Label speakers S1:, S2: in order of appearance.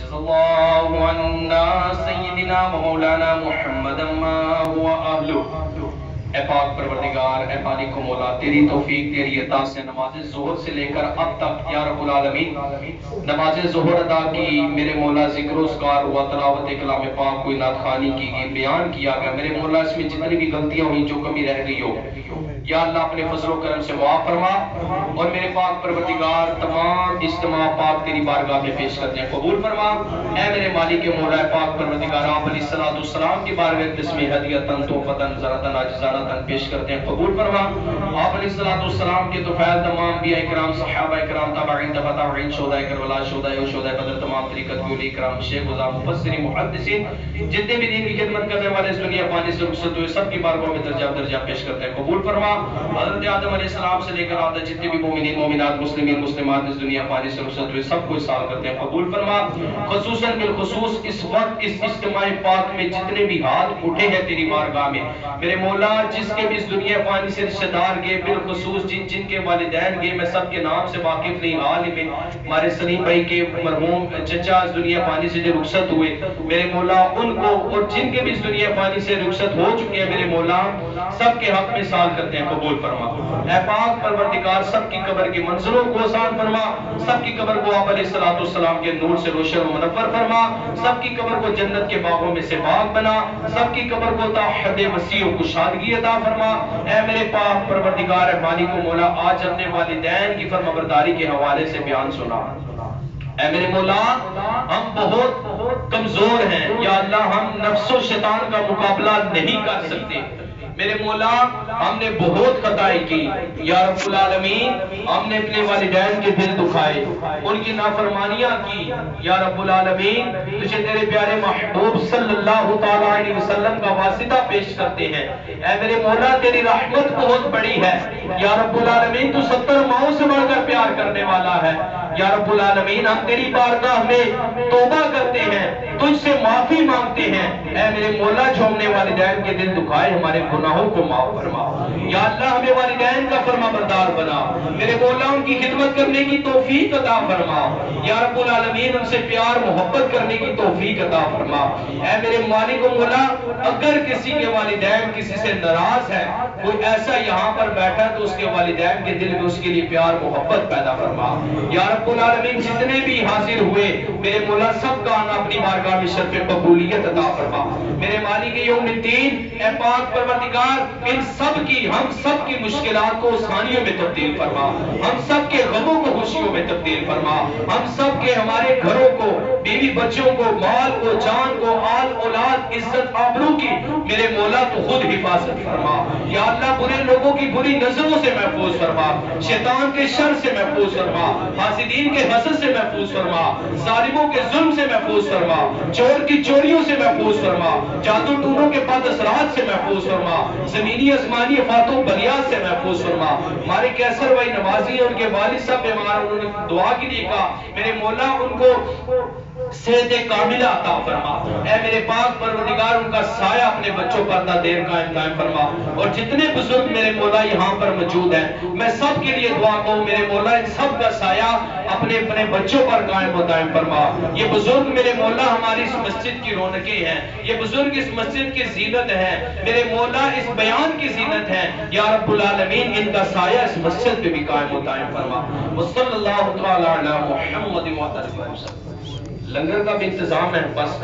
S1: جزا اللہ عنا سیدنا و مولانا محمد ما هو اہلہ۔ اے پاک پروردگار، اے مالک و مولا، تیری توفیق، تیری عطا سے نماز ظہر سے لے کر اب تک یا رب العالمین نماز ظہر ادا کی، میرے مولا ذکر و اذکار ہوا، تلاوت کلام پاک کوئی نعت خوانی کی گئی، بیان کیا گیا، میرے مولا اس میں جتنی بھی غلطیاں ہوئیں، جو کمی رہ گئی ہو، یا اللہ اپنے فضل و کرم سے معاف فرما، اور میرے پاک پروردگار تمام اجتماع پاک تیری بارگاہ میں پیش کرتے ہیں، قبول فرما۔ اے میرے مالک مولا پاک پروردگار، آپ علیہ السلام کی بارگاہ میں قسم ہدیتاً تحفتاً زرتاً عاجزانتاً پیش کرتے ہیں، قبول فرما۔ آپ علیہ السلام کے طفیل تمام انبیاء کرام، صحابہ کرام، تابعین، تبع تابعین، شہداء کربلا، شہداء بدر، تمام طریقت کے اولیاء کرام، شیخ وزاں، مفسرین، محدثین، جتنے بھی دین کی خدمت کرنے والے اس دنیا پانی سے رخصت ہوئے، سب کی بارگاہ میں درجہ پیش کرتے ہیں، قبول فرما۔ حضرت آدم علیہ السلام سے لے کر آج جتنے بھی مومنین، مومنات، مسلمین، مسلمات اس دنیا پانی سے رخصت ہوئے، سب کو اصال کرتے ہیں، قبول فرما۔ خصوصاً بالخصوص اس وقت اس اجتماع پاک میں جتنے بھی ہاتھ اٹھے ہیں تیری بارگاہ میں، میرے مولا جس کے بھی اس دنیا پانی سے رشتہ دار گئے، بالخصوص جن کے والدین گئے، میں سب کے نام سے واقف نہیں، عالم ہمارے سلیم بھائی کے مرحوم چچا اس دنیا پانی سے جو رخصت ہوئے، میرے مولا ان کو، اور جن کے بھی اس دنیا پانی سے رخصت ہو چکے ہیں، میرے مولا سب کے حق میں سال کرتے ہیں، قبول فرما۔ اے پاک پروردگار، سب کی قبر کی منزلوں کو آسان فرما، سب کی قبر کو آپ علیہ السلام کے نور سے روشن و منور فرما، سب کی قبر کو جنت کے باغوں میں سے باغ بنا، سب کی قبر کو تا حد وسیع و کشادگی عطا فرما۔ اے میرے پاک پروردگار، اے مالک و مولا، آج اپنے والدین کی فرمانبرداری کے حوالے سے بیان سنا۔ اے میرے مولا، ہم بہت کمزور ہیں، یا اللہ ہم نفس و شیطان کا مقابلہ نہیں کر سکتے، میرے مولا ہم نے بہت خطائیں کی، یا رب العالمین ہم نے اپنے والدین کے دل دکھائے، ان کی نافرمانیاں کی، یا رب العالمین تجھے تیرے پیارے محبوب صلی اللہ تعالیٰ علیہ وسلم کا واسطہ پیش کرتے ہیں۔ اے میرے مولا تیری رحمت بہت بڑی ہے، یا رب العالمین تو 70 ماؤں سے بڑھ کر پیار کرنے والا ہے، یا رب العالمین ہم تیری بارگاہ میں توبہ کرتے ہیں، تجھ سے معافی مانگتے ہیں۔ اے میرے مولا جو ہم نے والدین کے دل دکھائے، ہمارے گناہوں کو معاف فرما، یا اللہ ہمیں والدین کا فرما بردار بنا، میرے مولا ان کی خدمت کرنے کی توفیق عطا فرما، یا رب العالمین ان سے پیار محبت کرنے کی توفیق عطا فرما۔ اے میرے مالک و مولا اگر کسی کے والدین کسی سے ناراض ہے، کوئی ایسا یہاں پر بیٹھا تو اس کے والدین کے دل میں اس کے لیے پیار محبت پیدا فرما، یا رب العالمین جتنے بھی حاضر ہوئے میرے مولا سب کا آنا اپنی بارگاہ میں شرف قبولیت عطا فرما، میرے مالک یوم الدین اے پاک پروردگار ان سب کی، ہم سب کی مشکلات کو آسانیوں میں تبدیل فرما، ہم سب کے غموں کو خوشیوں میں تبدیل فرما، ہم سب کے ہمارے گھروں کو، بیوی بچوں کو، مال کو، جان کو، آل اولاد، عزت آبرو کی میرے مولا تو خود حفاظت فرما، یا اللہ برے لوگوں کی بری نظروں سے محفوظ فرما، شیطان کے شر سے محفوظ فرما، حاسدین کے حسد سے محفوظ فرما، ظالموں کے ظلم سے محفوظ فرما، چور کی چوریوں سے محفوظ فرما، جادو ٹونوں کے بد اثرات سے محفوظ فرما، زمینی آسمانی افاتوں بلیات سے محفوظ فرما۔ ہمارے کیسر بھائی نمازی ہیں، ان کے والد صاحب بیمار، انہوں نے دعا کے لیے کہا، میرے مولا ان کو صحت کاملہ عطا فرما، اے میرے پاک پروردگار ان کا سایہ اپنے بچوں پر تا دیر قائم فرما، اور جتنے بزرگ میرے مولا یہاں پر موجود ہیں میں سب کے لیے دعا کروں، میرے مولا ان سب کا سایہ اپنے اپنے بچوں پر قائم و دائم فرما۔ یہ بزرگ میرے مولا ہماری اس مسجد کی رونقیں ہیں، یہ بزرگ اس مسجد کی زینت ہیں، میرے مولا اس بیان کی زینت ہیں، یا رب العالمین ان کا سایہ اس مسجد پہ بھی قائم و دائم فرما۔ وصلی اللہ تعالی علی محمد و علیہ وسلم۔ لنگر کا بھی انتظام ہے بس